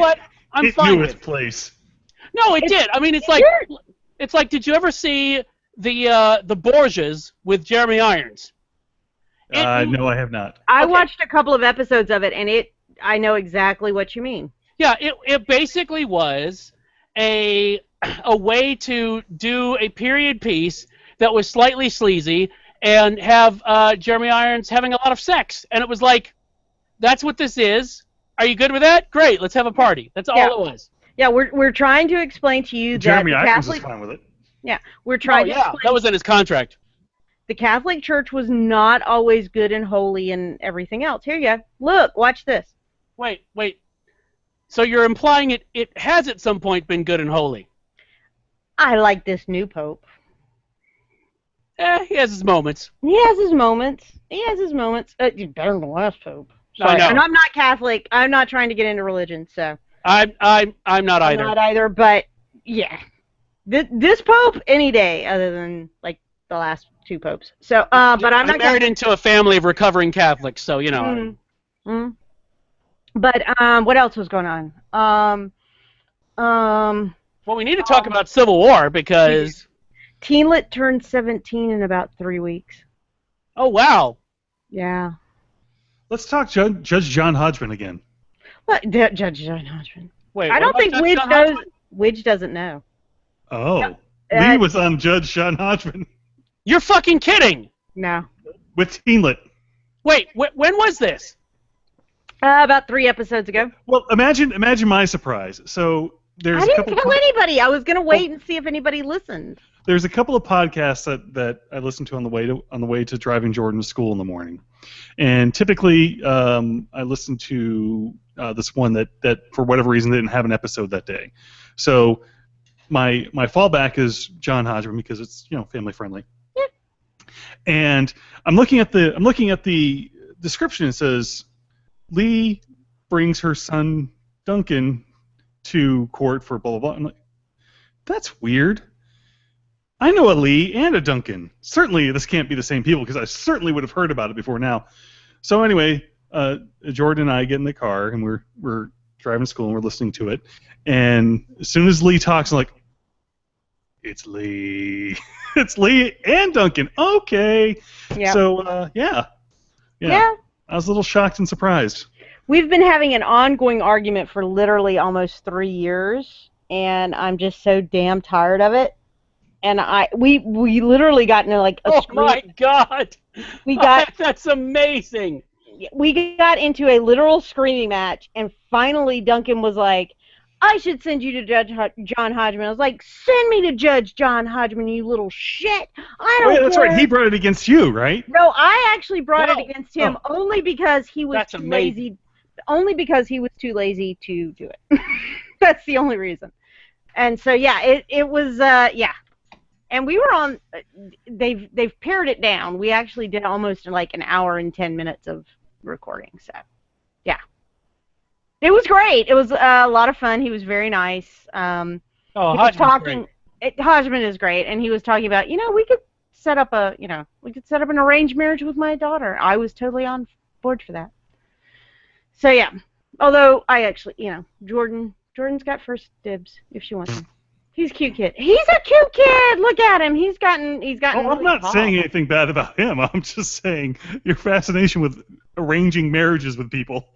what? I'm It fine knew with its it. place. No, it did. I mean, it's like, did you ever see the Borgias with Jeremy Irons? No, I have not. I Okay. watched a couple of episodes of it, and I know exactly what you mean. Yeah, it basically was a way to do a period piece that was slightly sleazy and have Jeremy Irons having a lot of sex, and it was like, that's what this is. Are you good with that? Great, let's have a party. That's all Yeah. it was. Yeah, we're trying to explain to you Jeremy that the Irons is Catholic. fine with it. Yeah, we're Oh trying to yeah, explain. that was in his contract. The Catholic Church was not always good and holy and everything else. Here you go. Look, watch this. Wait. So you're implying it has at some point been good and holy? I like this new pope. He has his moments. He has his moments. Better than the last pope. I know. And I'm not Catholic. I'm not trying to get into religion, so. I'm not I'm either. not either, but yeah. This pope, any day, other than, like, the last two popes. So, but I'm not married into a family of recovering Catholics, so you know. But what else was going on? Well, we need to talk about Civil War because. Teenlet turned 17 in about 3 weeks. Oh wow. Yeah. Let's talk Judge John Hodgman again. What? Judge John Hodgman. Wait. I don't think Judge Widge John knows. Hodgman? Widge doesn't know. Oh. Lee was on Judge John Hodgman. You're fucking kidding. No. With Teenlet. Wait. When was this? About 3 episodes ago. Well, imagine my surprise. So there's I a didn't couple. tell anybody. I was gonna wait and see if anybody listened. There's a couple of podcasts that I listen to on the way to driving Jordan to school in the morning, and typically I listen to this one that for whatever reason didn't have an episode that day. So my fallback is John Hodgman because it's family friendly. Yeah. And I'm looking at the description. It says Lee brings her son Duncan to court for blah blah blah. I'm like, that's weird. I know a Lee and a Duncan. Certainly, this can't be the same people because I certainly would have heard about it before now. So anyway, Jordan and I get in the car and we're driving to school and we're listening to it. And as soon as Lee talks, I'm like, it's Lee. It's Lee and Duncan. Okay. Yeah. So yeah. I was a little shocked and surprised. We've been having an ongoing argument for literally almost 3 years, and I'm just so damn tired of it. And we literally got into like a Oh my God! That's amazing. We got into a literal screaming match, and finally Duncan was like, "I should send you to Judge John Hodgman." I was like, "Send me to Judge John Hodgman, you little shit! I don't care." That's right. He brought it against you, right? No, I actually brought it against him only because he was That's too amazing. lazy. Only because he was too lazy to do it. That's the only reason. And so yeah, it was yeah. And we were on. They've pared it down. We actually did almost like an hour and 10 minutes of recording. So, yeah, it was great. It was a lot of fun. He was very nice. Hodgman is great, and he was talking about we could set up an arranged marriage with my daughter. I was totally on board for that. So yeah, although I actually Jordan's got first dibs if she wants him. He's a cute kid. He's a cute kid. Look at him. He's gotten. Well, I'm not saying anything bad about him. I'm just saying your fascination with arranging marriages with people.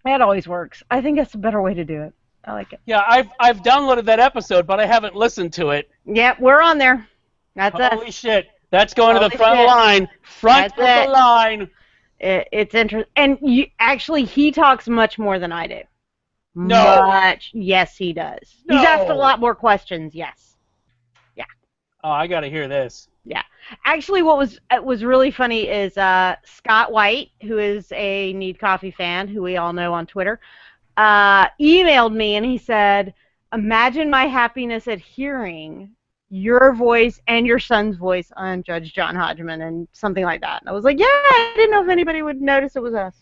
That always works. I think that's a better way to do it. I like it. Yeah, I've downloaded that episode, but I haven't listened to it. Yeah, we're on there. That's us. Holy shit! That's going to the Holy front shit. line. Front of That's the it. line. It's interesting, and he talks much more than I do. No. Much. Yes, he does. No. He's asked a lot more questions. Yes. Yeah. Oh, I gotta hear this. Yeah. Actually, what was really funny is Scott White, who is a Need Coffee fan, who we all know on Twitter, emailed me and he said, "Imagine my happiness at hearing your voice and your son's voice on Judge John Hodgman," and something like that. And I was like, yeah, I didn't know if anybody would notice it was us.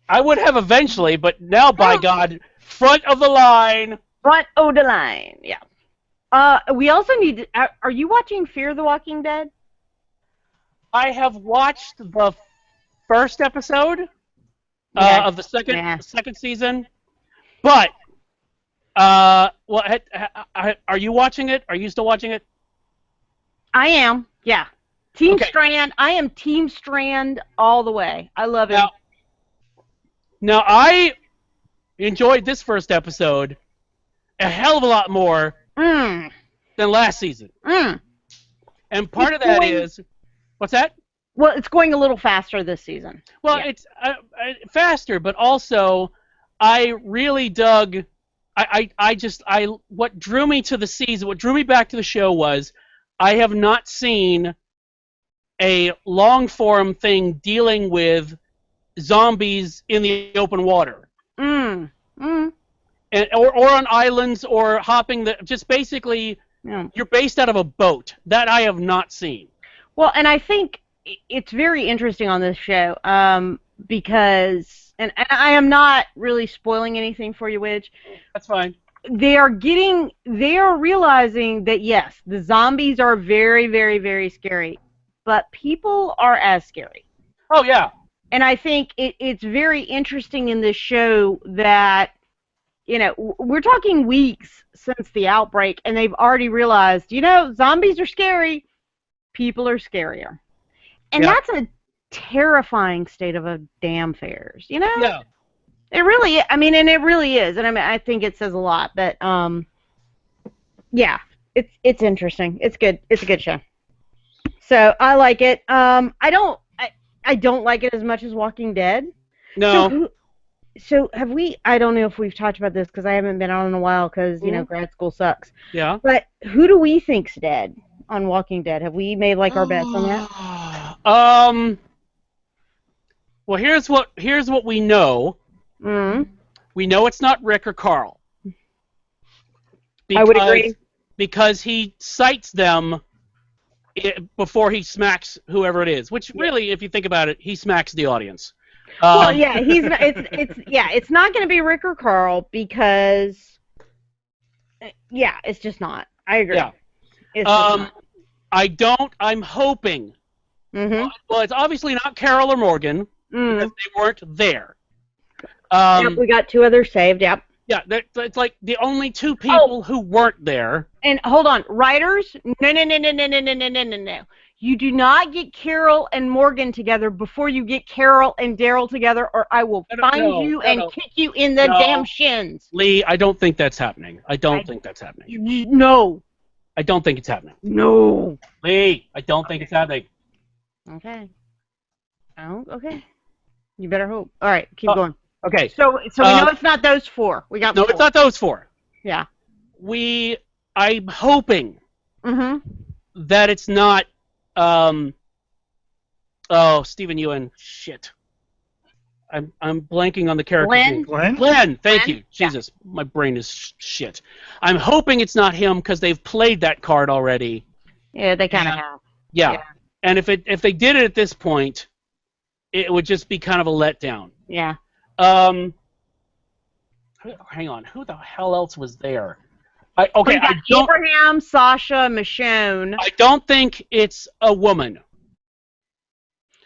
I would have eventually, but now, by God, front of the line. Front of the line, yeah. We also need to, are you watching Fear the Walking Dead? I have watched the first episode of the second season. But are you watching it? Are you still watching it? I am. Yeah. Team Okay. Strand. I am Team Strand all the way. I love him. Now I enjoyed this first episode a hell of a lot more Mm. than last season. Mm. And part of that is, what's that? Well, it's going a little faster this season. Well, Yeah. it's faster, but also I really dug. What drew me to the season, what drew me back to the show was I have not seen a long form thing dealing with zombies in the open water, Mm. Mm. or on islands, or hopping just basically Yeah. you're based out of a boat. That I have not seen. Well, and I think it's very interesting on this show because, and I am not really spoiling anything for you, Widge. That's fine. They are realizing that yes, the zombies are very, very, very scary, but people are as scary. Oh yeah. And I think it's very interesting in this show that, we're talking weeks since the outbreak, and they've already realized, zombies are scary, people are scarier. And Yeah. that's a terrifying state of a damn affairs, Yeah. It really, and it really is. And I think it says a lot, but, yeah, it's interesting. It's good. It's a good show. So I like it. I don't like it as much as Walking Dead. No. So have we? I don't know if we've talked about this because I haven't been on in a while because grad school sucks. Yeah. But who do we think's dead on Walking Dead? Have we made our bets on that? Well, here's what we know. Mm. We know it's not Rick or Carl. I would agree. Because he cites them before he smacks whoever it is. Which really, if you think about it, he smacks the audience. Well, yeah, he's not, it's not going to be Rick or Carl because it's just not. I agree. Yeah. It's just not. I'm hoping. Mm-hmm. Well, it's obviously not Carol or Morgan because they weren't there. Yep, we got two others saved. Yep. Yeah, it's like the only two people who weren't there. And hold on, writers? No. You do not get Carol and Morgan together before you get Carol and Daryl together, or I will find you and kick you in the damn shins. Lee, I don't think that's happening. I don't think that's happening. No. I don't think it's happening. No. Lee, I don't think it's happening. Okay. Oh, okay. You better hope. All right, keep going. Okay. So we know it's not those four. We got no, four. it's not those four. Yeah. I'm hoping that it's not. Stephen Ewan. Shit. I'm blanking on the character. Glenn. Thank you. Jesus, my brain is shit. I'm hoping it's not him because they've played that card already. Yeah, they kind of have. Yeah. And if they did it at this point, it would just be kind of a letdown. Yeah. Hang on. Who the hell else was there? Abraham, Sasha, Michonne. I don't think it's a woman.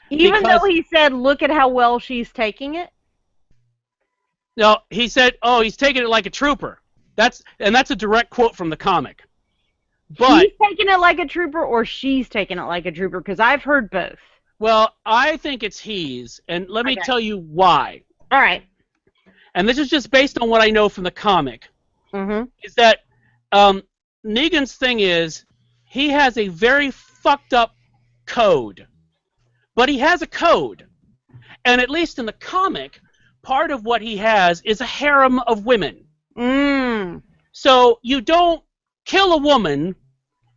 Even though he said, "Look at how well she's taking it." No, he said, "Oh, he's taking it like a trooper." That's a direct quote from the comic. But he's taking it like a trooper, or she's taking it like a trooper, because I've heard both. Well, I think it's he's, and let me tell you why. All right. And this is just based on what I know from the comic. Mm-hmm. Is that Negan's thing is he has a very fucked up code. But he has a code. And at least in the comic, part of what he has is a harem of women. Mm. So you don't kill a woman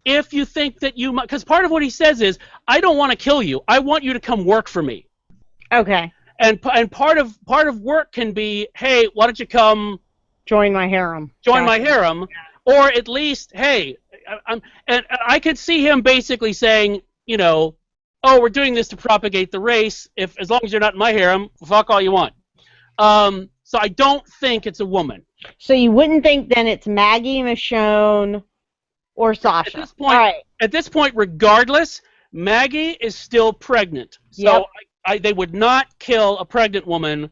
if you think that you might, because part of what he says is, I don't want to kill you. I want you to come work for me. Okay. And part of work can be, hey, why don't you come join my harem? Join my harem, or at least, hey, and I could see him basically saying, oh, we're doing this to propagate the race. As long as you're not in my harem, fuck all you want. So I don't think it's a woman. So you wouldn't think then it's Maggie, Michonne, or Sasha. At this point, regardless, Maggie is still pregnant. So they would not kill a pregnant woman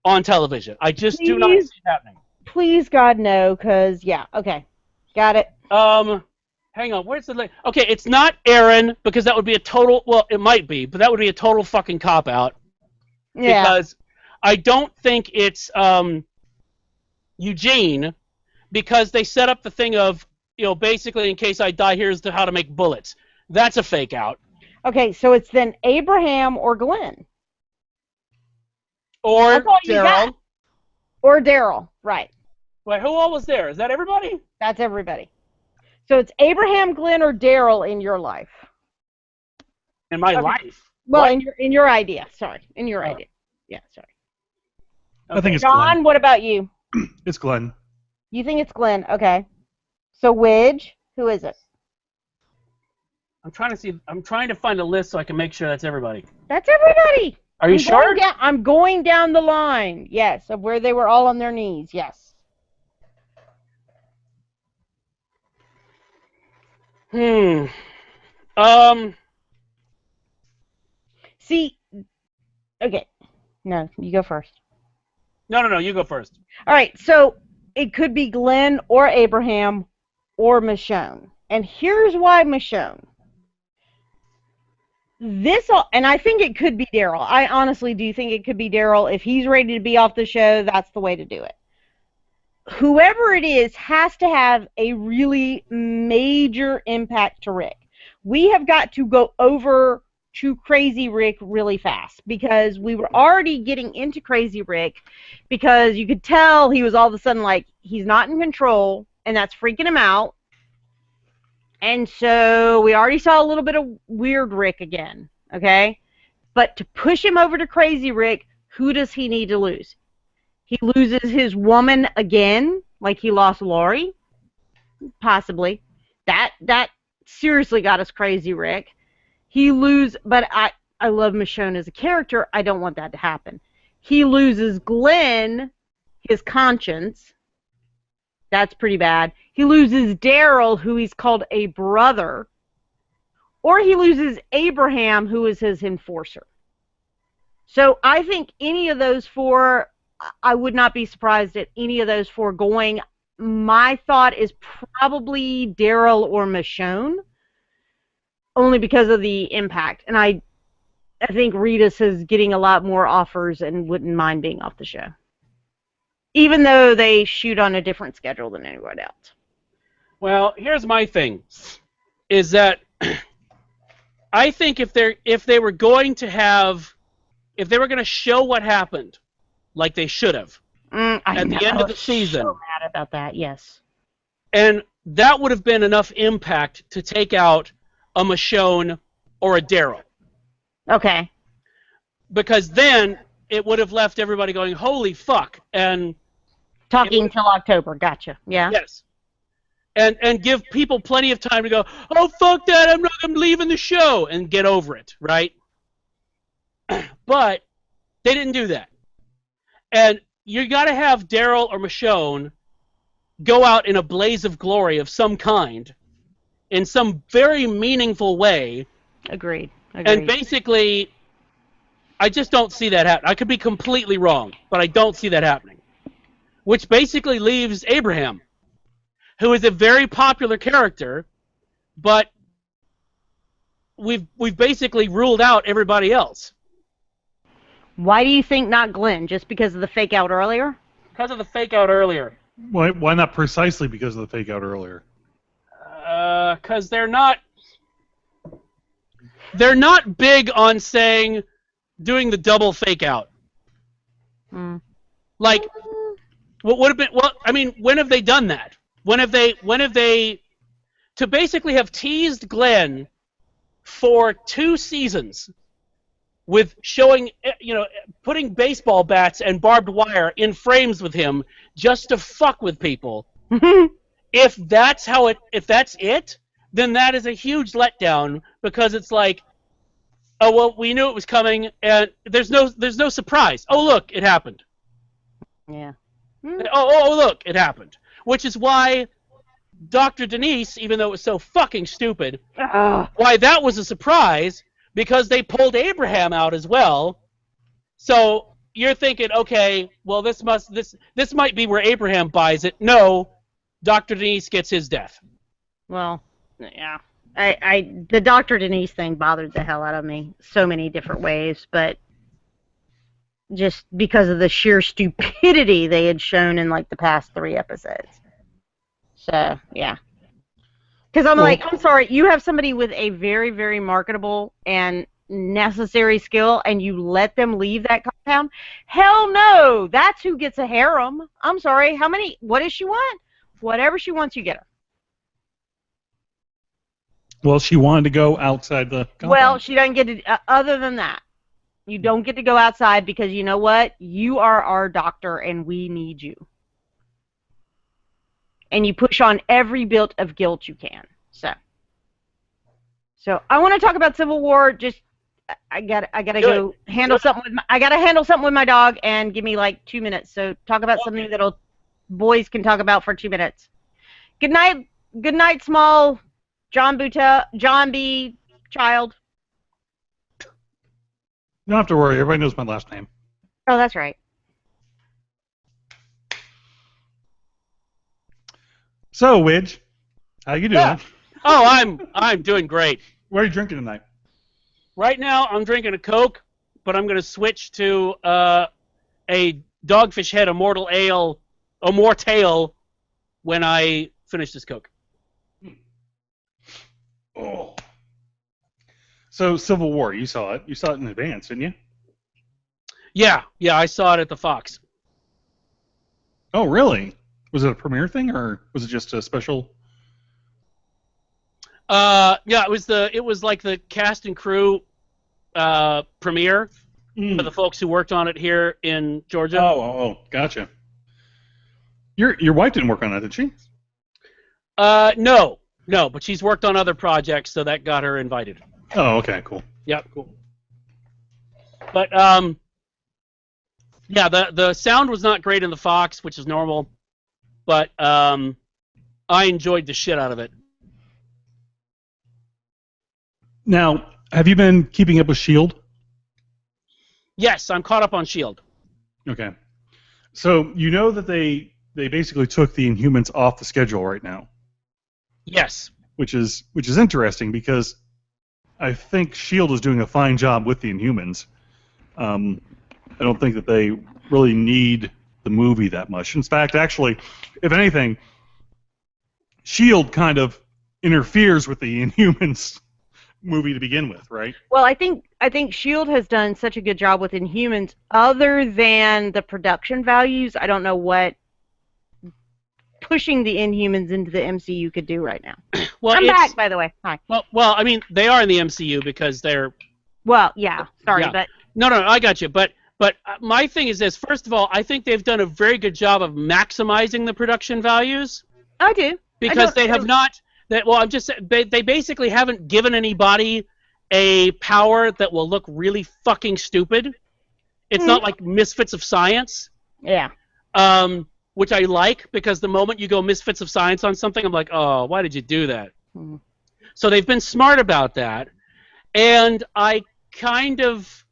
on television. I just do not see it happening. please, God, no, because, yeah, okay. Got it. Hang on, where's the... Okay, it's not Aaron, because that would be a total... Well, it might be, but that would be a total fucking cop-out. Yeah. Because I don't think it's Eugene, because they set up the thing of, basically, in case I die, here's how to make bullets. That's a fake-out. Okay, so it's then Abraham or Glenn. Or That's all you Daryl. got. Or Daryl, right. Wait, who all was there? Is that everybody? That's everybody. So it's Abraham, Glenn, or Daryl in your life. In my life? Well, What? in your idea. Sorry, in your idea. Yeah, sorry. I think it's John, Glenn. what about you? It's Glenn. You think it's Glenn? Okay. So Widge, who is it? I'm trying to find a list so I can make sure that's everybody. That's everybody. Are you sure? I'm going down the line. Yes, of where they were all on their knees. Yes. See, okay. No, you go first. No, you go first. All right, so it could be Glenn or Abraham or Michonne. And here's why Michonne. And I think it could be Daryl. I honestly do think it could be Daryl. If he's ready to be off the show, that's the way to do it. Whoever it is has to have a really major impact to Rick. We have got to go over to Crazy Rick really fast because we were already getting into Crazy Rick because you could tell he was all of a sudden like he's not in control and that's freaking him out. And so we already saw a little bit of weird Rick again, okay? But to push him over to Crazy Rick, who does he need to lose? He loses his woman again, like he lost Lori, possibly. That seriously got us Crazy Rick. But I love Michonne as a character. I don't want that to happen. He loses Glenn, his conscience. That's pretty bad. He loses Daryl, who he's called a brother. Or he loses Abraham, who is his enforcer. So I think any of those four, I would not be surprised at any of those four going. My thought is probably Daryl or Michonne, only because of the impact. And I think Rita's is getting a lot more offers and wouldn't mind being off the show. Even though they shoot on a different schedule than anyone else. Well, here's my thing, is that I think if they were going to show what happened, like they should have, at the end of the season. I'm so mad about that, yes. And that would have been enough impact to take out a Michonne or a Daryl. Okay. Because then it would have left everybody going, holy fuck, and... Talking till October, gotcha, yeah. Yes. And give people plenty of time to go, oh, fuck that, I'm leaving the show, and get over it, right? But they didn't do that. And you got to have Daryl or Michonne go out in a blaze of glory of some kind, in some very meaningful way. Agreed. And basically, I just don't see that happening. I could be completely wrong, but I don't see that happening. Which basically leaves Abraham, who is a very popular character, but we've basically ruled out everybody else. Why do you think not Glenn? Just because of the fake out earlier? Because of the fake out earlier. Why not precisely because of the fake out earlier? Because they're not big on doing the double fake out. Like, what would have been? Well, I mean, when have they done that? When have they to basically have teased Glenn for 2 seasons with showing, putting baseball bats and barbed wire in frames with him just to fuck with people. If that's it, then that is a huge letdown because it's like, oh well, we knew it was coming, and there's no surprise. Oh look, it happened. Yeah. Oh look, it happened. Which is why Dr. Denise, even though it was so fucking stupid, why that was a surprise, because they pulled Abraham out as well. So you're thinking, okay, well, this might be where Abraham buys it. No, Dr. Denise gets his death. Well, yeah. The Dr. Denise thing bothered the hell out of me so many different ways, but just because of the sheer stupidity they had shown in like the past 3 episodes. So, yeah. Because I'm sorry, you have somebody with a very, very marketable and necessary skill, and you let them leave that compound? Hell no! That's who gets a harem. I'm sorry, what does she want? Whatever she wants, you get her. Well, she wanted to go outside the compound. Well, she doesn't get it. Other than that, you don't get to go outside because you know what? You are our doctor, and we need you. And you push on every bit of guilt you can. So I want to talk about Civil War. Just I gotta go handle something with I gotta handle something with my dog, and give me like 2 minutes. So talk about something that boys can talk about for 2 minutes. Good night, small John B. Child. You don't have to worry. Everybody knows my last name. Oh, that's right. So, Widge, how you doing? Yeah. Oh, I'm doing great. What are you drinking tonight? Right now, I'm drinking a Coke, but I'm going to switch to a Dogfish Head Immortal when I finish this Coke. Oh. So, Civil War, you saw it. You saw it in advance, didn't you? Yeah, I saw it at the Fox. Oh, really? Was it a premiere thing, or was it just a special? Yeah, it was like the cast and crew premiere for the folks who worked on it here in Georgia. Oh, gotcha. Your wife didn't work on that, did she? No, but she's worked on other projects, so that got her invited. Oh, okay, cool. Yeah, cool. But yeah, the sound was not great in the Fox, which is normal, but I enjoyed the shit out of it. Now, have you been keeping up with S.H.I.E.L.D.? Yes, I'm caught up on S.H.I.E.L.D. Okay. So, you know that they basically took the Inhumans off the schedule right now. Yes. Which is interesting because I think S.H.I.E.L.D. is doing a fine job with the Inhumans. I don't think that they really need the movie that much. In fact, actually, if anything, S.H.I.E.L.D. kind of interferes with the Inhumans movie to begin with, right? Well, I think S.H.I.E.L.D. has done such a good job with Inhumans. Other than the production values, I don't know what pushing the Inhumans into the MCU could do right now. Well, I'm back, by the way. Hi. Well, I mean, they are in the MCU because they're. Well, yeah. Sorry, yeah. but. No, I got you. But my thing is this. First of all, I think they've done a very good job of maximizing the production values. I do. Because they have not. Well, they basically haven't given anybody a power that will look really fucking stupid. It's not like Misfits of Science. Yeah. Which I like, because the moment you go Misfits of Science on something, I'm like, oh, why did you do that? So they've been smart about that, and I kind of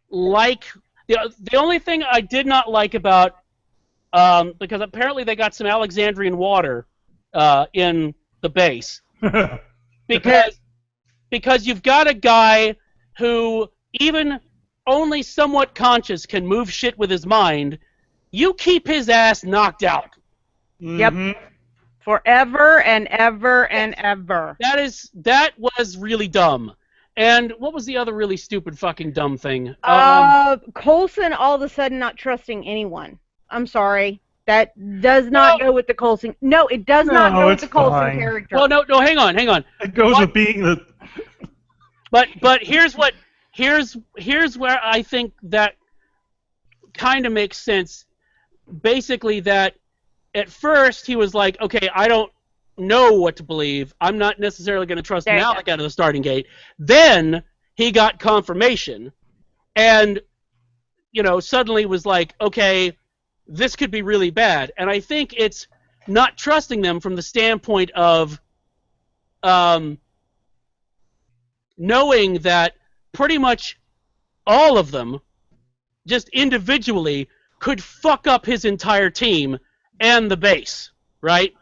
like the only thing I did not like about because apparently they got some Alexandrian water in the base because you've got a guy who even only somewhat conscious can move shit with his mind. You keep his ass knocked out. Yep. Forever and ever and ever. That was really dumb. And what was the other really stupid fucking dumb thing? Coulson all of a sudden not trusting anyone. I'm sorry. That does not go with the Coulson. No, it does not go with the Coulson character. Well, no, hang on. It goes with being the. But here's where I think that kind of makes sense. Basically, that at first he was like, okay, I don't know what to believe. I'm not necessarily going to trust Malik out of the starting gate. Then he got confirmation, and suddenly was like, okay, this could be really bad. And I think it's not trusting them from the standpoint of knowing that pretty much all of them just individually could fuck up his entire team and the base, right?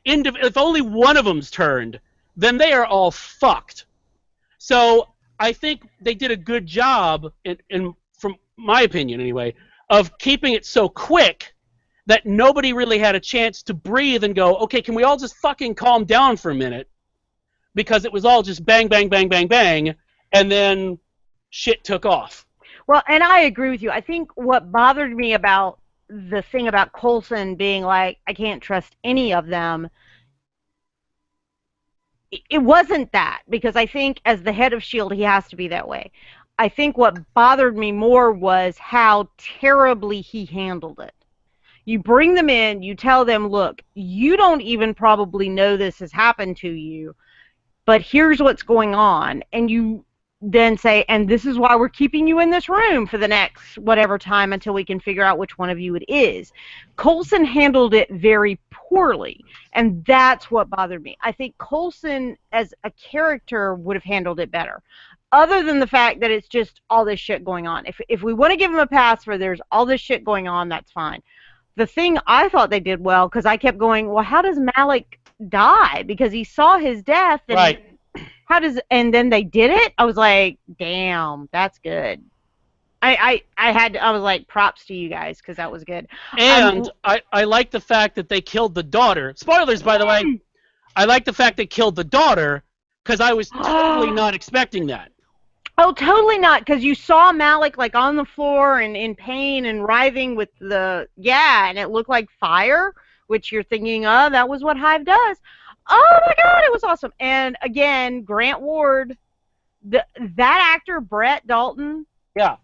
If only one of them's turned, then they are all fucked. So I think they did a good job, from my opinion anyway, of keeping it so quick that nobody really had a chance to breathe and go, okay, can we all just fucking calm down for a minute? Because it was all just bang, bang, bang, bang, bang, and then shit took off. Well, and I agree with you. I think what bothered me about the thing about Coulson being like, I can't trust any of them, it wasn't that, because I think as the head of S.H.I.E.L.D., he has to be that way. I think what bothered me more was how terribly he handled it. You bring them in, you tell them, look, you don't even probably know this has happened to you, but here's what's going on, and you then say, and this is why we're keeping you in this room for the next whatever time until we can figure out which one of you it is. Coulson handled it very poorly, and that's what bothered me. I think Coulson, as a character, would have handled it better, other than the fact that it's just all this shit going on. If we want to give him a pass for there's all this shit going on, that's fine. The thing I thought they did well, because I kept going, well, how does Malik die? Because he saw his death, and right. And then they did it? I was like, damn, that's good. I was like, props to you guys, because that was good. And I like the fact that they killed the daughter. Spoilers, by the way. I like the fact they killed the daughter, because I was totally not expecting that. Oh, totally not, because you saw Malik, like, on the floor and in pain and writhing with and it looked like fire, which you're thinking, oh, that was what Hive does. Oh my God, it was awesome. And again, Grant Ward, that actor, Brett Dalton. Yeah.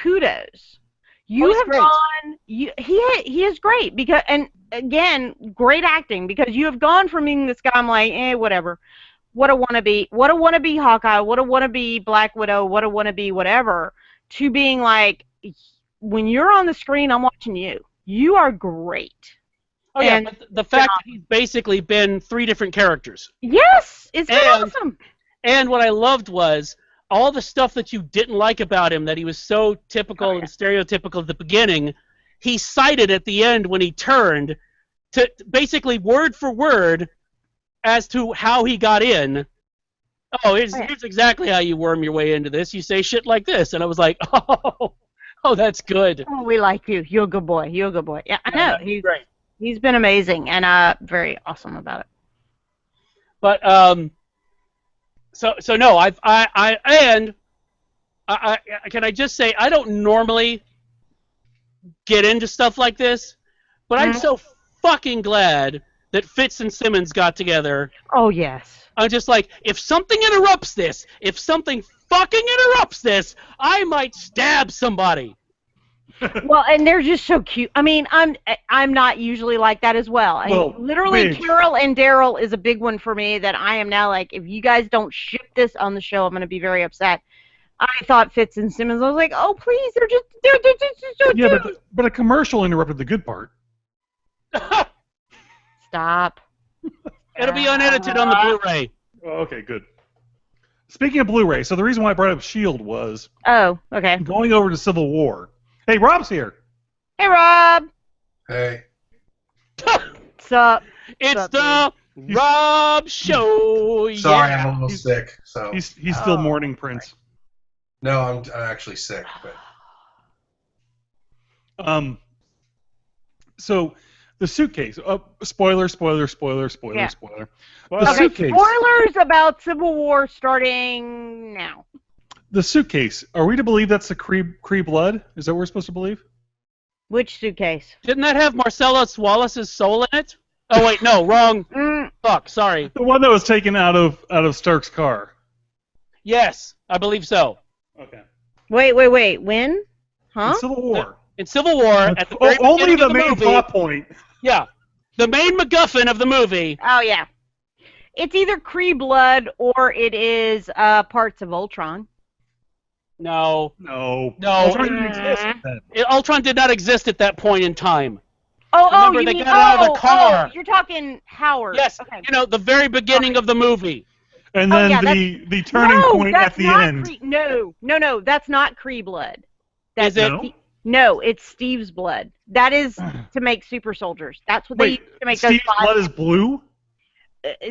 Kudos. You have gone. He is great, because, and again, great acting, because you have gone from being this guy, I'm like, whatever. What a wannabe Hawkeye, what a wannabe Black Widow, what a wannabe whatever, to being like, when you're on the screen, I'm watching you. You are great. Oh, yeah, but the fact that he's basically been 3 different characters. Yes, it's been awesome. And what I loved was all the stuff that you didn't like about him, that he was so typical and stereotypical at the beginning, he cited at the end when he turned, to basically word for word as to how he got in. Oh, here's exactly how you worm your way into this. You say shit like this. And I was like, oh, that's good. Oh, we like you. You're a good boy. You're a good boy. Yeah, I know. He's great. He's been amazing and very awesome about it. But so no, can I just say I don't normally get into stuff like this, but I'm so fucking glad that Fitz and Simmons got together. Oh yes. I'm just like, if something interrupts this, I might stab somebody. Well, and they're just so cute. I mean, I'm not usually like that as well. Literally, Carol and Daryl is a big one for me, that I am now like, if you guys don't ship this on the show, I'm going to be very upset. I thought Fitz and Simmons, I was like, oh, please, they're just so cute. Yeah, but a commercial interrupted the good part. Stop. It'll be unedited on the Blu-ray. Oh, okay, good. Speaking of Blu-ray, so the reason why I brought up S.H.I.E.L.D. was... Oh, okay. Going over to Civil War. Hey, Rob's here. Hey, Rob. Hey. What's up? It's the Rob Show. Sorry, I'm almost sick. So he's still mourning Prince. No, I'm actually sick. But So the suitcase. Spoiler. Yeah. The Okay, suitcase. spoilers about Civil War starting now. The suitcase. Are we to believe that's the Kree blood? Is that what we're supposed to believe? Which suitcase? Didn't that have Marcellus Wallace's soul in it? Oh wait, no, wrong. Fuck, sorry. The one that was taken out of Stark's car. Yes, I believe so. Okay. Wait. When? Huh? In Civil War. In Civil War, at the very only beginning the of the main movie, plot point. Yeah, the main MacGuffin of the movie. Oh yeah. It's either Kree blood or it is parts of Ultron. No. Ultron didn't exist then. Ultron did not exist at that point in time. Remember, you they mean, got out of the car. You're talking Howard. Yes, okay. the very beginning of the movie. And then the turning point at the end. No, that's not Kree blood. Is it? No? No, it's Steve's blood. That is to make super soldiers. That's what they use to make Steve's those blood is blue?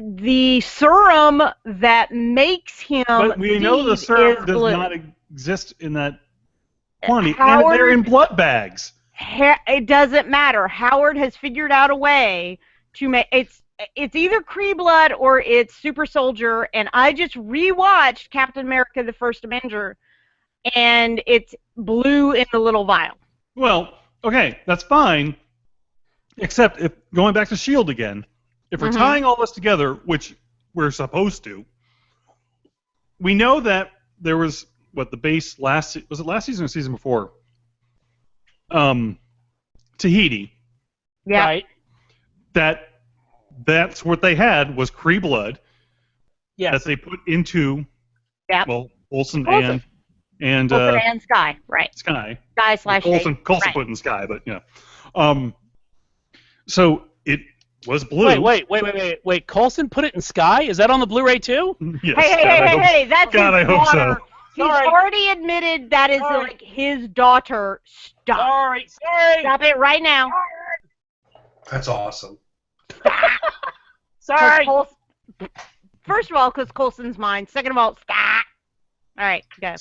The serum that makes him But we know the Steve serum is does blue. not exist in that quantity, and Howard- they're in blood bags. It doesn't matter. Howard has figured out a way to make it's either Kree blood or it's super soldier, and I just rewatched Captain America: The First Avenger, and it's blue in the little vial. Well, okay, that's fine. Except if going back to S.H.I.E.L.D. again, if we're tying all this together, which we're supposed to, we know that there was the base was it last season or season before? Tahiti. Yeah. Right. That's what they had was Kree blood Yes. that they put into Yep. Coulson Coulson. and Coulson and Sky, right? Sky. Sky / Coulson right. put in Sky, but yeah. So it was blue. Wait. Coulson put it in Sky? Is that on the Blu-ray too? Yes, Hey, that's God, his I hope so. daughter. He's Sorry. already admitted that is Sorry. like his daughter. Stop. Sorry. Stop it right now. That's awesome. Sorry. First of all, because Coulson's mine. Second of all, Sky. All right, go.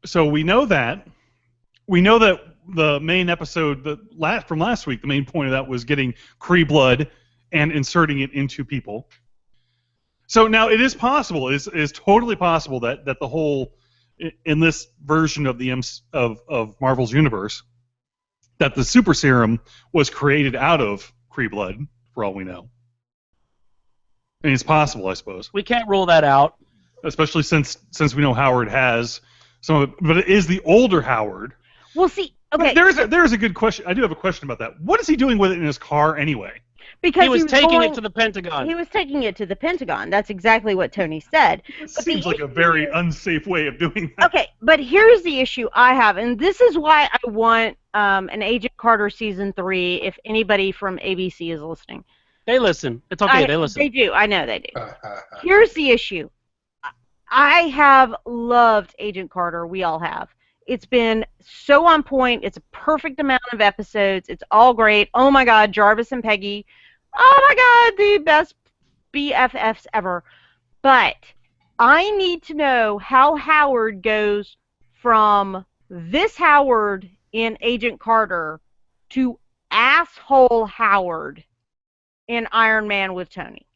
So we know that. We know that the main episode from last week, the main point of that was getting Kree blood and inserting it into people. So now it is possible, it is totally possible that the whole, in this version of of Marvel's universe, that the super serum was created out of Kree blood, for all we know. I mean, it's possible, I suppose. We can't rule that out. Especially since we know Howard has some of it, but it is the older Howard. We'll see. Okay, There is a good question. I do have a question about that. What is he doing with it in his car anyway? because He was taking it to the Pentagon. He was taking it to the Pentagon. That's exactly what Tony said. It But seems the like a issue very is- unsafe way of doing that. Okay, but here's the issue I have, and this is why I want an Agent Carter season 3. If anybody from ABC is listening, They listen. It's okay. They listen. They do. I know they do. Here's the issue. I have loved Agent Carter. We all have. It's been so on point. It's a perfect amount of episodes. It's all great. Oh my God, Jarvis and Peggy. Oh my God, the best BFFs ever. But I need to know how Howard goes from this Howard in Agent Carter to asshole Howard in Iron Man with Tony.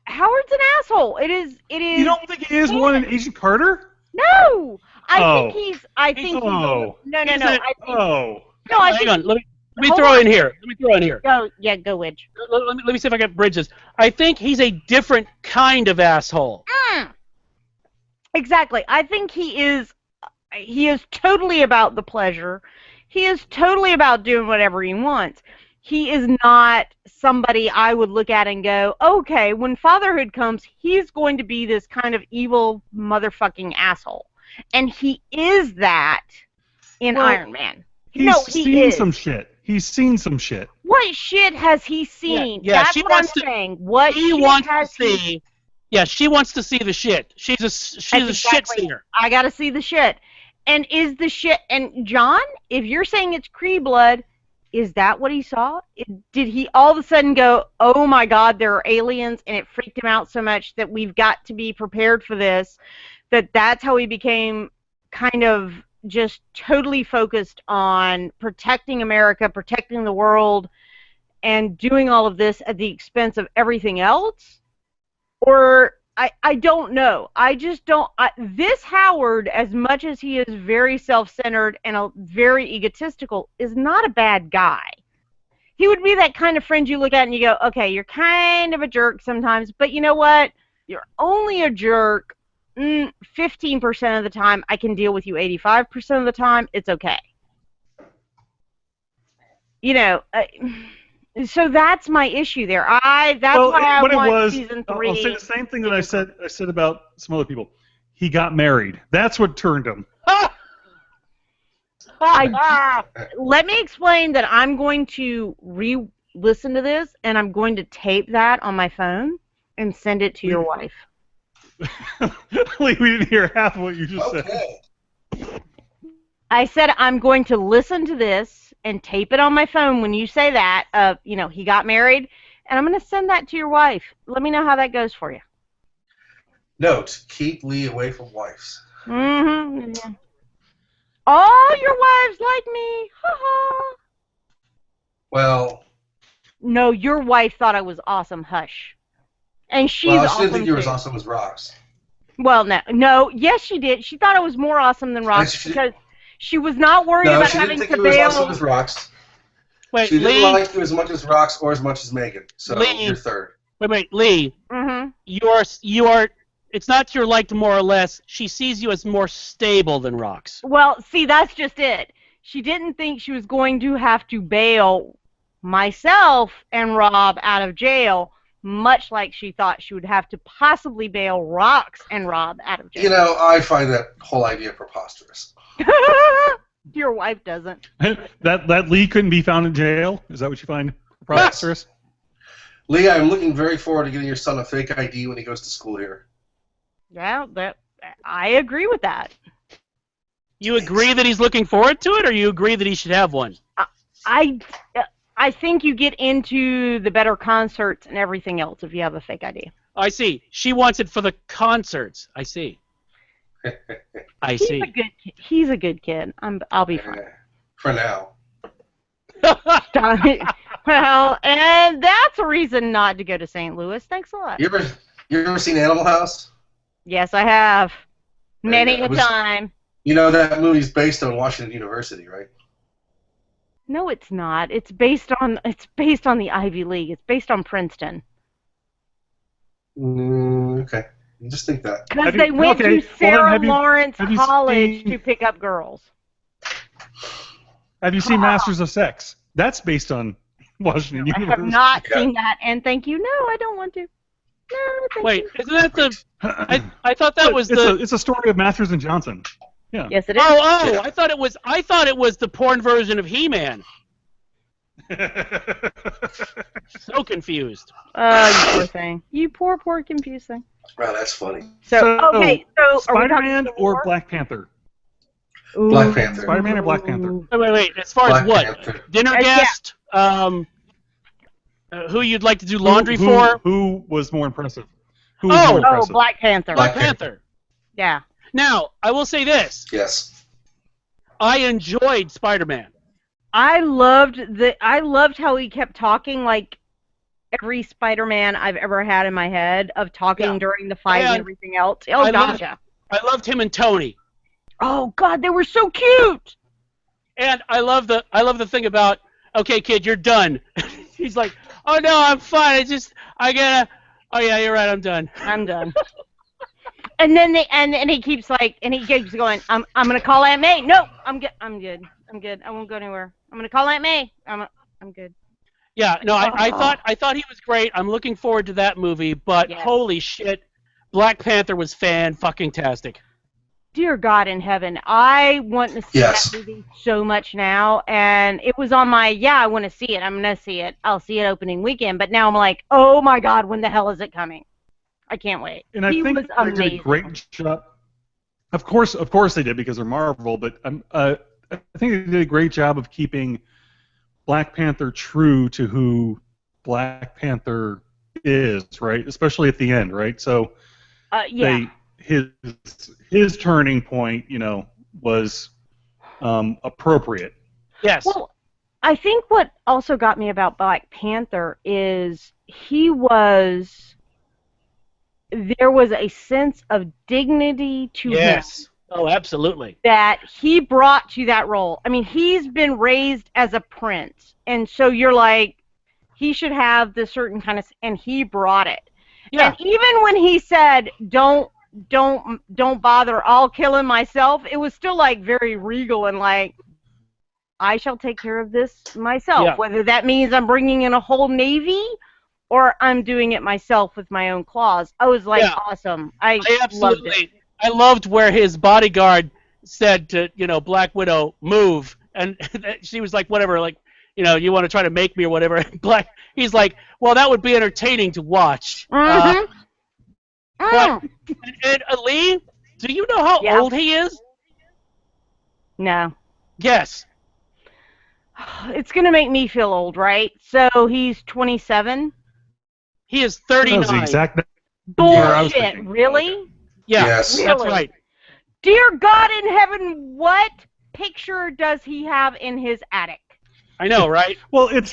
Howard's an asshole. It is. You don't think he is one in Agent Carter? No, I Oh. think he's. I think he's. Oh. No. He's I a- think, Oh. no, I Hang think. on. Let me Hold throw on. in here. Let me throw in here. Go, Widge. Let me see if I can bridge this. I think he's a different kind of asshole. Exactly. I think he is. He is totally about the pleasure. He is totally about doing whatever he wants. He is not somebody I would look at and go, okay, when fatherhood comes, he's going to be this kind of evil motherfucking asshole. And he is that in Well, Iron Man. He's No, he seen is. some shit. He's seen some shit. What shit has he seen? Yeah, That's she what I'm wants to- saying. What She shit wants to has he see. Yeah, she wants to see the shit. She's a shit exactly- singer. I gotta see the shit. And is the shit, and John, if you're saying it's Kree blood, is that what he saw? Did he all of a sudden go, oh my God, there are aliens, and it freaked him out so much that we've got to be prepared for this, that's how he became kind of just totally focused on protecting America, protecting the world, and doing all of this at the expense of everything else? Or I don't know. I just don't. This Howard, as much as he is very self-centered and very egotistical, is not a bad guy. He would be that kind of friend you look at and you go, okay, you're kind of a jerk sometimes, but you know what? You're only a jerk 15% of the time. I can deal with you 85% of the time. It's okay. You know, so that's my issue there. That's why I want season 3. I'll say the same thing that I said about some other people. He got married. That's what turned him. Let me explain that I'm going to re-listen to this, and I'm going to tape that on my phone and send it to your wife. Lee, we didn't hear half of what you just said. Okay. I said I'm going to listen to this and tape it on my phone when you say that. He got married, and I'm going to send that to your wife. Let me know how that goes for you. Note: keep Lee away from wives. Mm-hmm. Yeah. All your wives like me. Ha ha. Well. No, your wife thought I was awesome. Hush. And she's Well, she awesome didn't think you were as too. awesome as Rocks. Well, no, yes, she did. She thought I was more awesome than Rox because she was not worried about having to No, she didn't think you were as awesome bail. as Rocks. Wait, She didn't Lee. like you as much as Rocks or as much as Megan. So Lee. you're third. Wait, Lee. Mm-hmm. You are. It's not you're liked more or less. She sees you as more stable than Rocks. Well, see, that's just it. She didn't think she was going to have to bail myself and Rob out of jail, much like she thought she would have to possibly bail Rox and Rob out of jail. You know, I find that whole idea preposterous. Your wife doesn't. that Lee couldn't be found in jail? Is that what you find preposterous? Lee, I'm looking very forward to getting your son a fake ID when he goes to school here. Yeah, I agree with that. You agree that he's looking forward to it, or you agree that he should have one? I think you get into the better concerts and everything else if you have a fake ID. I see. She wants it for the concerts. I see. I see. He's a good kid. I'll be fine. For now. Well, and that's a reason not to go to St. Louis. Thanks a lot. You ever seen Animal House? Yes, I have. Many a time. You know that movie's based on Washington University, right? No, it's not. It's based on the Ivy League. It's based on Princeton. Okay. Just think that. Because they went to Sarah Lawrence College to pick up girls. Have you seen Masters of Sex? That's based on Washington University. I have not seen that, and thank you. No, I don't want to. No, thank Wait, you. isn't that the... I thought that was It's a story of Masters and Johnson. Yeah. Yes, it is. Oh, Yeah. I thought it was the porn version of He-Man. So confused. You poor thing. You poor confused thing. Wow, that's funny. So are we Spider-Man talking or more? Black Panther? Ooh. Black Panther. Spider-Man or Black Panther? Wait. As far Black as what? Panther. Dinner Yeah. guest? Who you'd like to do laundry Who- for? Who was more impressive? Who was more Oh, impressive? Black Panther. Black Black Panther. Yeah. Now, I will say this. Yes. I enjoyed Spider-Man. I loved how he kept talking like every Spider-Man I've ever had in my head of talking Yeah. during the fight and And everything else. Oh, I loved- gotcha. I loved him and Tony. Oh God, they were so cute. And I love the thing about, okay, kid, you're done. He's like, oh no, I'm fine. Oh yeah, you're right, I'm done. I'm done. And then and he keeps going. I'm gonna call Aunt May. No, I'm good. I'm good. I won't go anywhere. I'm gonna call Aunt May. I'm good. Yeah, no, I thought he was great. I'm looking forward to that movie, but Yes. holy shit, Black Panther was fan-fucking-tastic. Dear God in heaven, I want to see Yes. that movie so much now, and it was on my, I want to see it, I'm going to see it, I'll see it opening weekend, but now I'm like, oh my God, when the hell is it coming? I can't wait. And I He think was they did a amazing. great job. Of course they did because they're Marvel, but I think they did a great job of keeping Black Panther true to who Black Panther is, right? Especially at the end, right? So Yeah. his turning point, was appropriate. Yes. Well, I think what also got me about Black Panther is there was a sense of dignity to him Yes. Oh, absolutely. that he brought to that role. I mean, he's been raised as a prince, and so you're like, he should have this certain kind of, and he brought it. Yeah. And even when he said, don't bother, I'll kill him myself, it was still like very regal and like, I shall take care of this myself. Yeah. Whether that means I'm bringing in a whole navy or I'm doing it myself with my own claws. I was like, Yeah. awesome. I loved it. Absolutely. I loved where his bodyguard said to, Black Widow, move. And she was like, whatever, like, you want to try to make me or whatever. He's like, well, that would be entertaining to watch. Mhm. But, and Lee, do you know how Yeah. old he is? No. Guess. It's going to make me feel old, right? So he's 27? He is That 39. was the exact number I was Bullshit, thinking. really? Yeah, Yes. Really? that's right. Dear God in heaven, what picture does he have in his attic? I know, right? Well, it's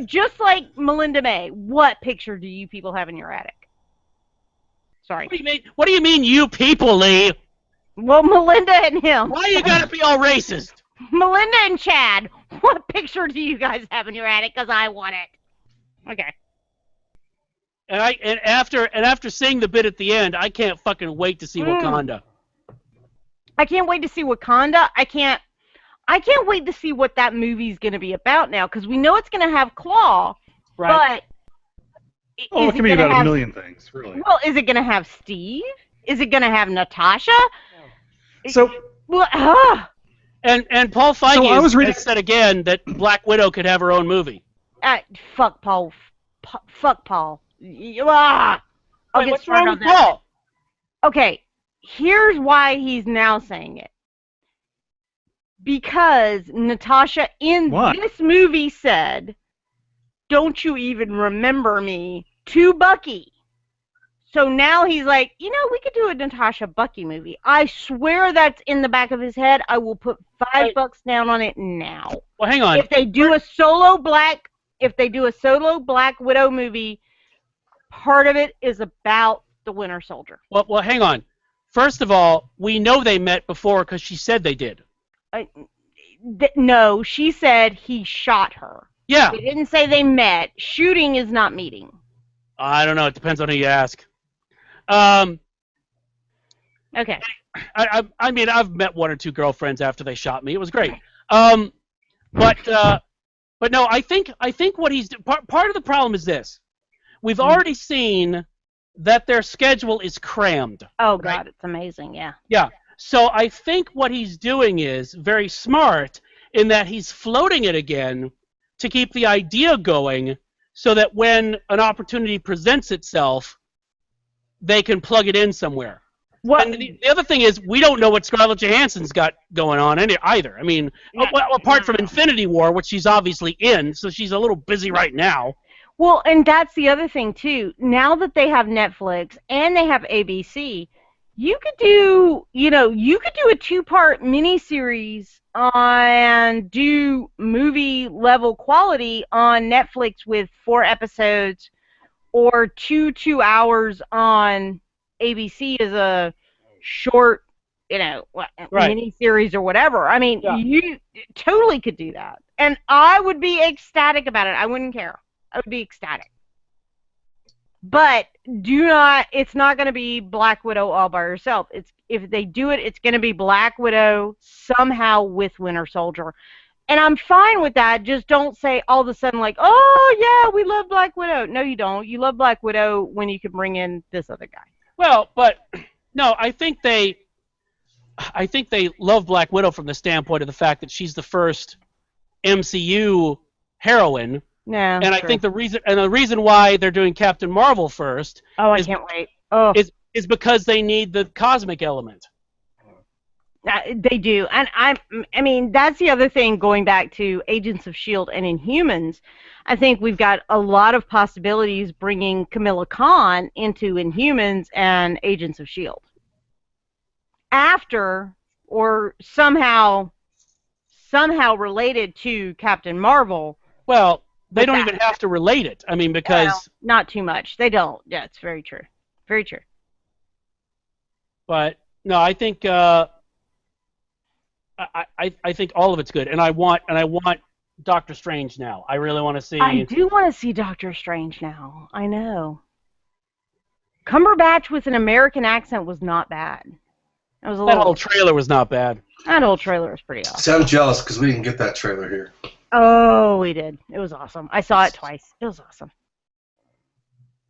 Just like Melinda May. What picture do you people have in your attic? Sorry. What do you mean, you people, Lee? Well, Melinda and him. Why you gotta be all racist? Melinda and Chad, what picture do you guys have in your attic? Because I want it. Okay. And after seeing the bit at the end, I can't fucking wait to see Wakanda. I can't wait to see Wakanda. I can't wait to see what that movie's going to be about now, because we know it's going to have Claw, Right. but Oh, it can be about a million things, really. Well, is it going to have Steve? Is it going to have Natasha? So, And Paul Feige So I was reading- has said again that Black Widow could have her own movie. Fuck Paul. Fuck Paul. I'll Wait, get what's started wrong on with that. Paul? Okay, here's why he's now saying it. Because Natasha in What? this movie said, "Don't you even remember me?" to Bucky. So now he's like, we could do a Natasha Bucky movie. I swear that's in the back of his head. I will put $5 down on it now. Well, hang on. If they do a solo Black Widow movie, part of it is about the Winter Soldier. Well, hang on. First of all, we know they met before because she said they did. No, she said he shot her. Yeah. They didn't say they met. Shooting is not meeting. I don't know. It depends on who you ask. Okay. I mean, I've met one or two girlfriends after they shot me. It was great. But no, I think what he's part of the problem is this. We've already seen that their schedule is crammed. Oh God, right? it's amazing. Yeah. Yeah. So I think what he's doing is very smart in that he's floating it again to keep the idea going so that when an opportunity presents itself, they can plug it in somewhere. And the other thing is, we don't know what Scarlett Johansson's got going on either. I mean, apart from Infinity War, which she's obviously in, so she's a little busy right now. Well, and that's the other thing, too. Now that they have Netflix and they have ABC, you could do a 2-part miniseries and do movie-level quality on Netflix with 4 episodes or 2 hours on ABC as a short, miniseries or whatever. I mean, you totally could do that. And I would be ecstatic about it. I wouldn't care. I would be ecstatic. But it's not going to be Black Widow all by herself. If they do it, it's going to be Black Widow somehow with Winter Soldier. And I'm fine with that. Just don't say all of a sudden like, oh, yeah, we love Black Widow. No, you don't. You love Black Widow when you can bring in this other guy. Well, but no, I think they love Black Widow from the standpoint of the fact that she's the first MCU heroine. Yeah, and I think the reason why they're doing Captain Marvel first I can't wait. Oh, is because they need the cosmic element. They do, and I mean that's the other thing. Going back to Agents of S.H.I.E.L.D. and Inhumans, I think we've got a lot of possibilities bringing Kamala Khan into Inhumans and Agents of S.H.I.E.L.D. after or somehow related to Captain Marvel. Well, they don't even have to relate it. I mean, because not too much. They don't. Yeah, it's very true. Very true. But no, I think I think all of it's good, and I want Doctor Strange now. I really want to see. I do want to see Doctor Strange now. I know. Cumberbatch with an American accent was not bad. That whole trailer was not bad. That whole trailer was pretty awesome. See, I'm jealous because we didn't get that trailer here. Oh, we did. It was awesome. I saw it twice. It was awesome.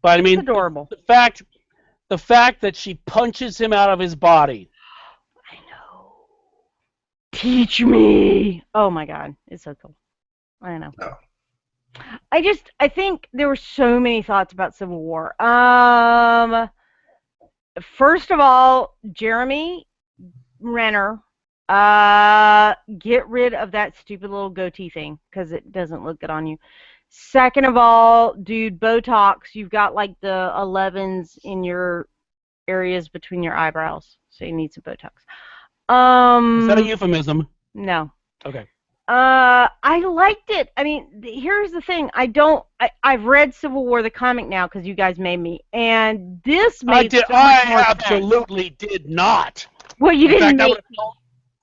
But I mean, it's adorable. The fact that she punches him out of his body. I know. Teach me. Oh my God, it's so cool. I know. No. I think there were so many thoughts about Civil War. First of all, Jeremy Renner Get rid of that stupid little goatee thing because it doesn't look good on you. Second of all, dude, Botox. You've got like the 11s in your areas between your eyebrows, so you need some Botox. Is that a euphemism? No. Okay. I liked it. I mean, here's the thing. I've read Civil War the comic now because you guys made me, and this made so much more sense. Absolutely did not. Well, you didn't make me.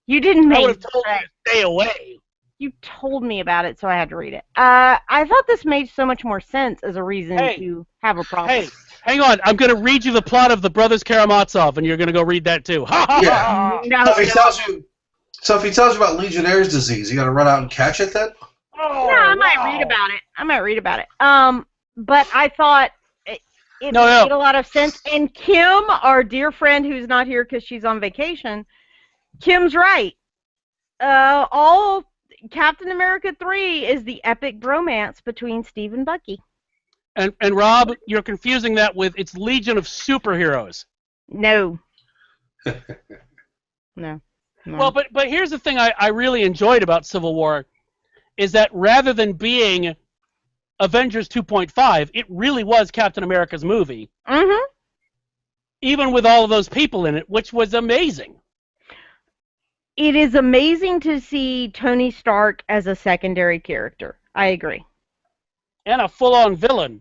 You didn't make I would have told you to stay away. You told me about it, so I had to read it. I thought this made so much more sense as a reason to have a problem. Hey, hang on. I'm going to read you the plot of the Brothers Karamazov, and you're going to go read that too. Ha ha ha! So if he tells you about Legionnaire's disease, you got to run out and catch it then? Oh, I might read about it. But I thought it made a lot of sense. And Kim, our dear friend who's not here because she's on vacation, Kim's right. All Captain America 3 is the epic bromance between Steve and Bucky. And Rob, you're confusing that with it's Legion of Superheroes. No. No. Well, but here's the thing I really enjoyed about Civil War is that rather than being Avengers 2.5, it really was Captain America's movie. Mm-hmm. Even with all of those people in it, which was amazing. It is amazing to see Tony Stark as a secondary character. I agree. And a full-on villain.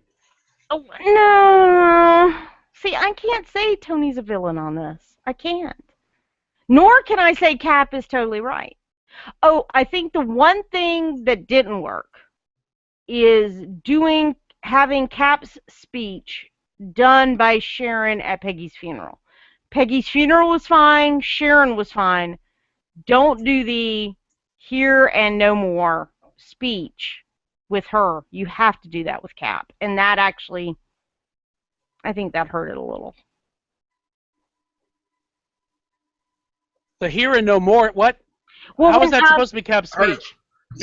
Oh, no. See, I can't say Tony's a villain on this. I can't. Nor can I say Cap is totally right. Oh, I think the one thing that didn't work is having Cap's speech done by Sharon at Peggy's funeral. Peggy's funeral was fine. Sharon was fine. Don't do the here and no more speech with her. You have to do that with Cap. And that actually, I think that hurt it a little. The here and no more, what? Well, how is that supposed to be Cap's speech?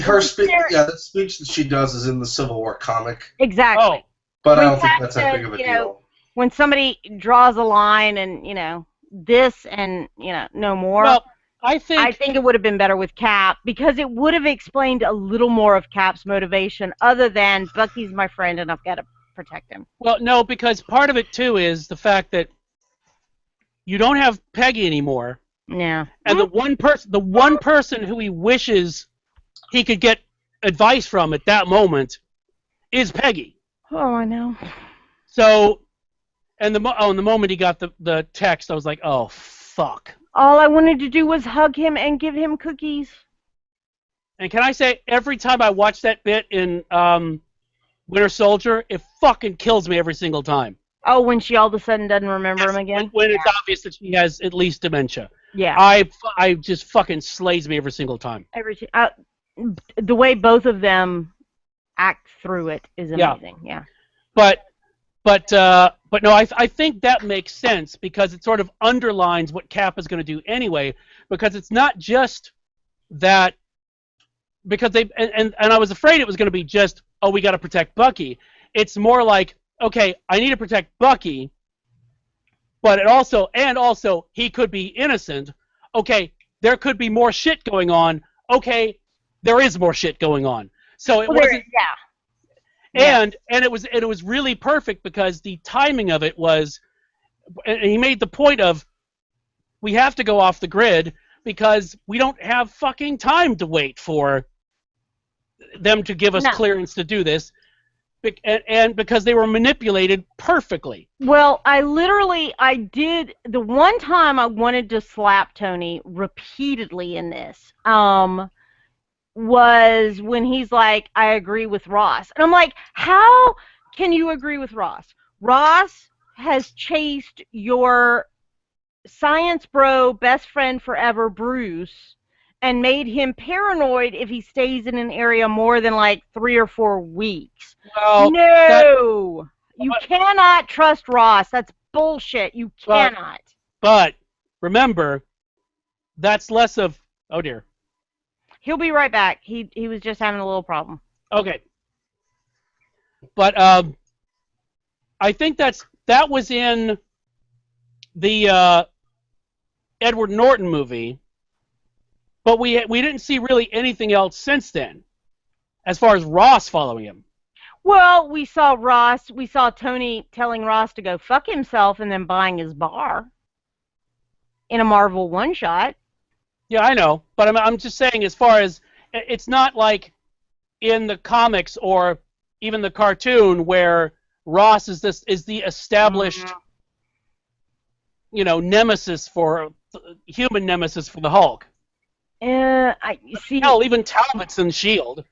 Her speech, yeah, the speech that she does is in the Civil War comic. Exactly. Oh. But I don't think that's that big of a deal. When somebody draws a line and, this and, no more. Well, I think it would have been better with Cap because it would have explained a little more of Cap's motivation other than Bucky's my friend and I've got to protect him. Well, no, because part of it, too, is the fact that you don't have Peggy anymore. Yeah. And the one person who he wishes he could get advice from at that moment is Peggy. Oh, I know. So, and the moment he got the text, I was like, oh, fuck. All I wanted to do was hug him and give him cookies. And can I say, every time I watch that bit in Winter Soldier, it fucking kills me every single time. Oh, when she all of a sudden doesn't remember him again? When it's obvious that she has at least dementia. Yeah. I just fucking slays me every single time. The way both of them act through it is amazing. Yeah. But no, I think that makes sense because it sort of underlines what Cap is going to do anyway. Because it's not just that. Because and I was afraid it was going to be just, oh, we got to protect Bucky. It's more like, okay, I need to protect Bucky. But also he could be innocent. Okay, there could be more shit going on. Okay, there is more shit going on. So it wasn't. Yeah. And it was really perfect because the timing of it was, and he made the point of, we have to go off the grid because we don't have fucking time to wait for them to give us clearance to do this. And because they were manipulated perfectly. Well, I did, the one time I wanted to slap Tony repeatedly in this, was when he's like, I agree with Ross. And I'm like, how can you agree with Ross? Ross has chased your science bro, best friend forever, Bruce, and made him paranoid if he stays in an area more than like 3 or 4 weeks. Well, no! You cannot trust Ross. That's bullshit. You cannot. But remember, that's less of... Oh, dear. He'll be right back. He was just having a little problem. Okay. But I think that was in the Edward Norton movie but we didn't see really anything else since then, as far as Ross following him. Well, we saw Tony telling Ross to go fuck himself and then buying his bar in a Marvel one-shot. Yeah, I know, but I'm just saying, as far as it's not like in the comics or even the cartoon where Ross is the established, nemesis human nemesis for the Hulk. I see. Hell, even Talbot's in Shield.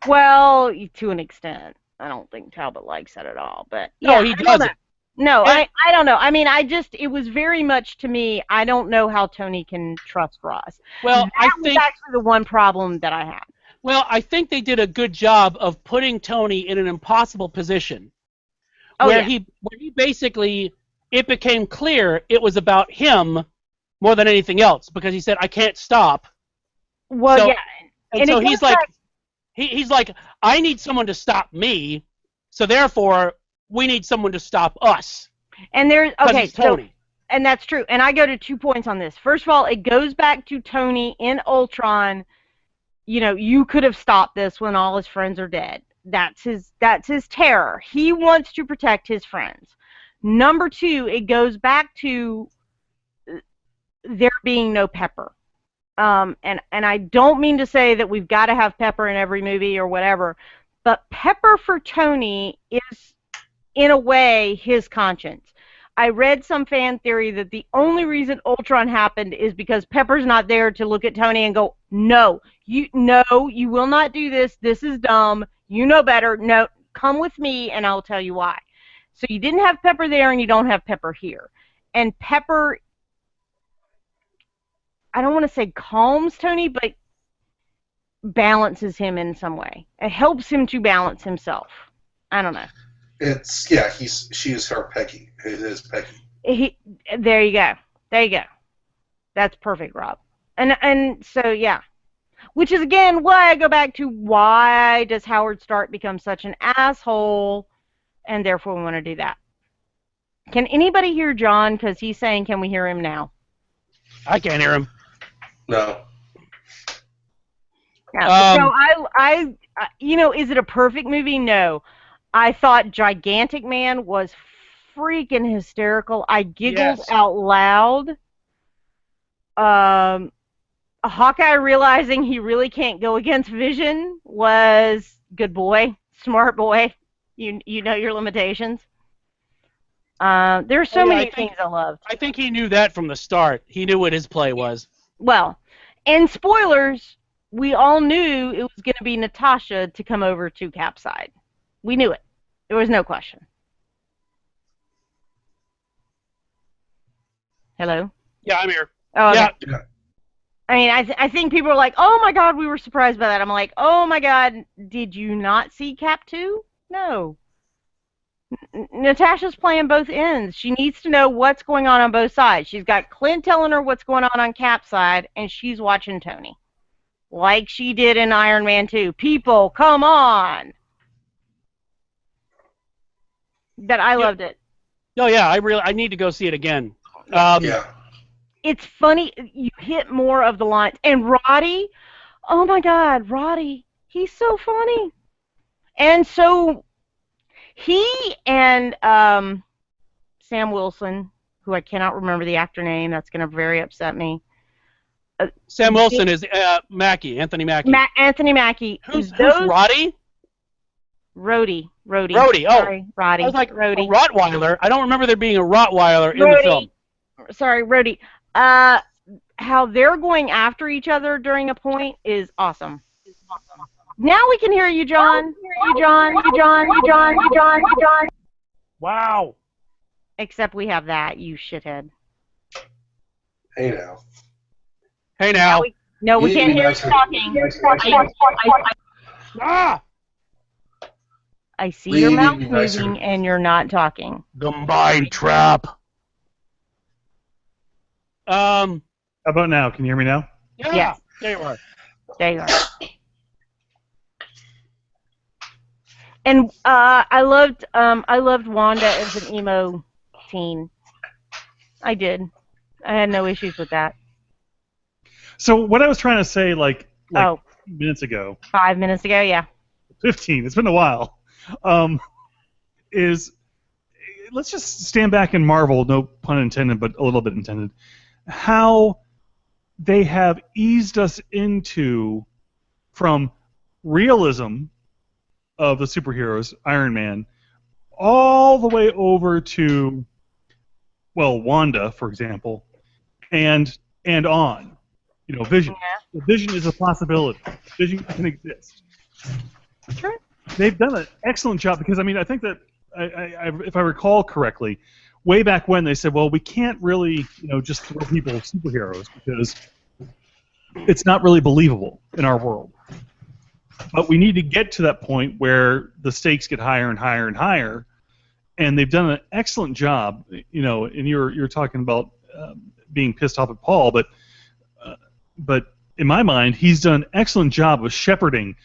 Well, to an extent. I don't think Talbot likes that at all, but No, he doesn't. No, I don't know. I mean, it was very much to me, I don't know how Tony can trust Ross. Well, that was actually the one problem that I had. Well, I think they did a good job of putting Tony in an impossible position. Where he basically, it became clear it was about him more than anything else, because he said, I can't stop. Well, so, yeah. And so he's like, he's like, I need someone to stop me, so therefore we need someone to stop us. And there's Tony. So, and that's true. And I go to 2 points on this. First of all, it goes back to Tony in Ultron. You could have stopped this when all his friends are dead. That's his terror. He wants to protect his friends. Number 2, it goes back to there being no Pepper. And I don't mean to say that we've got to have Pepper in every movie or whatever, but Pepper for Tony is, in a way, his conscience. I read some fan theory that the only reason Ultron happened is because Pepper's not there to look at Tony and go, no, you will not do this. This is dumb. You know better. No, come with me and I'll tell you why. So you didn't have Pepper there and you don't have Pepper here. And Pepper, I don't want to say calms Tony, but balances him in some way. It helps him to balance himself. I don't know. She is her Peggy. It is Peggy. There you go. That's perfect, Rob. And so yeah. Which is again why I go back to why does Howard Stark become such an asshole, and therefore we want to do that. Can anybody hear John? Because he's saying, can we hear him now? I can't hear him. No. Yeah, so I is it a perfect movie? No. I thought Gigantic Man was freaking hysterical. I giggled out loud. Hawkeye realizing he really can't go against Vision was good boy, smart boy. You know your limitations. There's so many things I loved. I think he knew that from the start. He knew what his play was. Well, and spoilers, we all knew it was going to be Natasha to come over to Cap's side. We knew it. There was no question. Hello? Yeah, I'm here. Oh, okay. Yeah. I mean, I think people are like, oh my god, we were surprised by that. I'm like, oh my god, did you not see Cap 2? No. Natasha's playing both ends. She needs to know what's going on both sides. She's got Clint telling her what's going on Cap's side, and she's watching Tony. Like she did in Iron Man 2. People, come on! But I loved it. Oh yeah, I need to go see it again. Yeah. It's funny, you hit more of the lines. And Roddy, oh my god, Roddy, he's so funny. And so, he and Sam Wilson, who I cannot remember the actor name, that's going to very upset me. Sam Wilson is Anthony Mackie. Anthony Mackie. Who's Roddy? Rhodey. Oh. Sorry, Roddy. I was like, Rhodey. A Rottweiler. I don't remember there being a Rottweiler in the film. Sorry, Rhodey. How they're going after each other during a point is awesome. Now we can hear you, John. You, John. Wow. Except we have that, you shithead. Hey now. No, we can't hear you talking. I see your mouth moving and you're not talking. Combined trap. How about now? Can you hear me now? Yeah. Yes. There you are. There you are. And I loved Wanda as an emo teen. I did. I had no issues with that. So what I was trying to say, like Oh. minutes ago, 5 minutes ago, yeah. 15. It's been a while. Is let's just stand back and marvel, no pun intended, but a little bit intended, how they have eased us into from realism of the superheroes, Iron Man, all the way over to, well, Wanda, for example, and on. You know, Vision. Yeah. Vision is a possibility. Vision can exist. Sure. They've done an excellent job because, I mean, I think that, if I recall correctly, way back when they said, well, we can't really, just throw people superheroes because it's not really believable in our world. But we need to get to that point where the stakes get higher and higher and higher, and they've done an excellent job. And you're talking about being pissed off at Paul, but in my mind, he's done an excellent job of shepherding,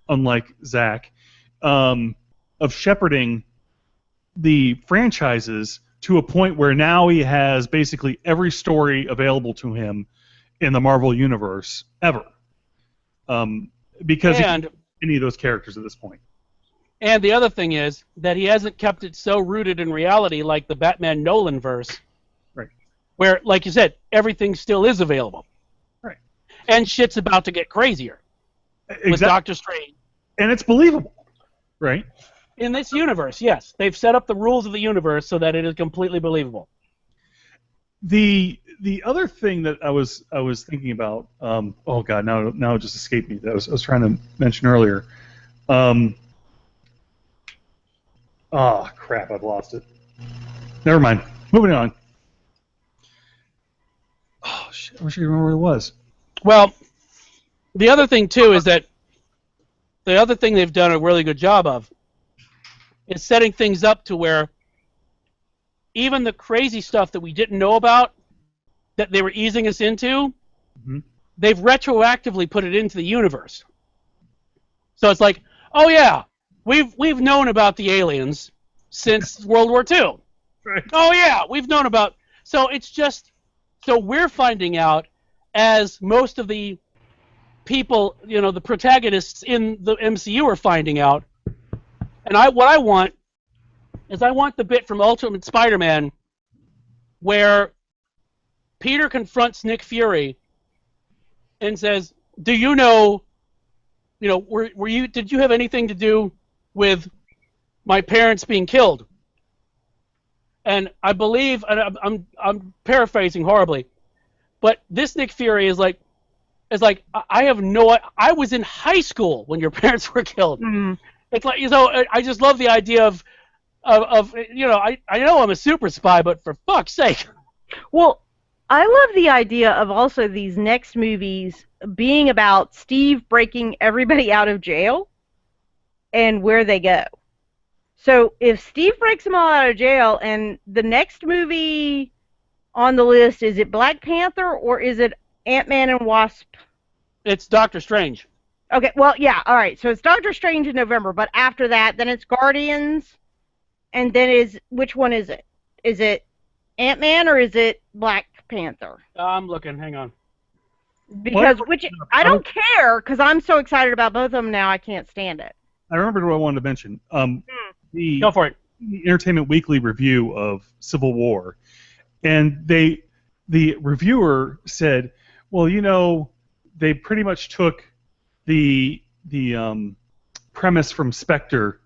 unlike Zach, of shepherding the franchises to a point where now he has basically every story available to him in the Marvel Universe ever. Because he can't any of those characters at this point. And the other thing is that he hasn't kept it so rooted in reality like the Batman Nolan verse. Right. Where, like you said, everything still is available. Right. And shit's about to get crazier. Exactly. With Doctor Strange. And it's believable. Right? In this universe, yes. They've set up the rules of the universe so that it is completely believable. The other thing that I was thinking about, oh god, now it just escaped me. That I was trying to mention earlier. Oh crap, I've lost it. Never mind. Moving on. Oh shit, I wish I could remember what it was. Well, the other thing too is that the other thing they've done a really good job of is setting things up to where even the crazy stuff that we didn't know about, that they were easing us into, they've retroactively put it into the universe. So it's like, oh yeah, we've known about the aliens since World War II. Right. Oh yeah, we've known about. So it's just, so we're finding out as most of the people, the protagonists in the MCU are finding out. And what I want is I want the bit from Ultimate Spider-Man where Peter confronts Nick Fury and says, "Do you know? Did you have anything to do with my parents being killed?" And I believe, and I'm paraphrasing horribly, but this Nick Fury is like, I have no. I was in high school when your parents were killed. Mm-hmm. It's like, I just love the idea of I know I'm a super spy, but for fuck's sake. Well, I love the idea of also these next movies being about Steve breaking everybody out of jail and where they go. So if Steve breaks them all out of jail, and the next movie on the list, is it Black Panther or is it Ant-Man and Wasp? It's Doctor Strange. Okay, well, yeah, all right. So it's Doctor Strange in November, but after that, then it's Guardians, and then which one is it? Is it Ant-Man or is it Black Panther? I'm looking. Hang on. Because I don't care, because I'm so excited about both of them now, I can't stand it. I remembered what I wanted to mention. Go for it. The Entertainment Weekly review of Civil War, and the reviewer said, well, they pretty much took the premise from Spectre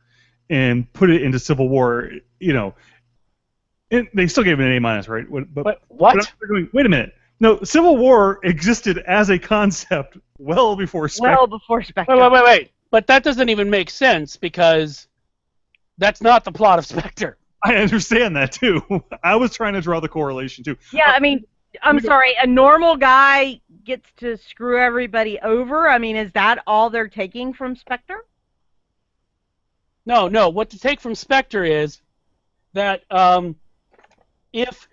and put it into Civil War, and they still gave it an A-, right? But what? But they're going, wait a minute. No, Civil War existed as a concept well before Spectre. Well before Spectre. Wait. But that doesn't even make sense because that's not the plot of Spectre. I understand that, too. I was trying to draw the correlation, too. Yeah, I mean, I'm sorry, a normal guy gets to screw everybody over? I mean, is that all they're taking from Spectre? No. What to take from Spectre is that if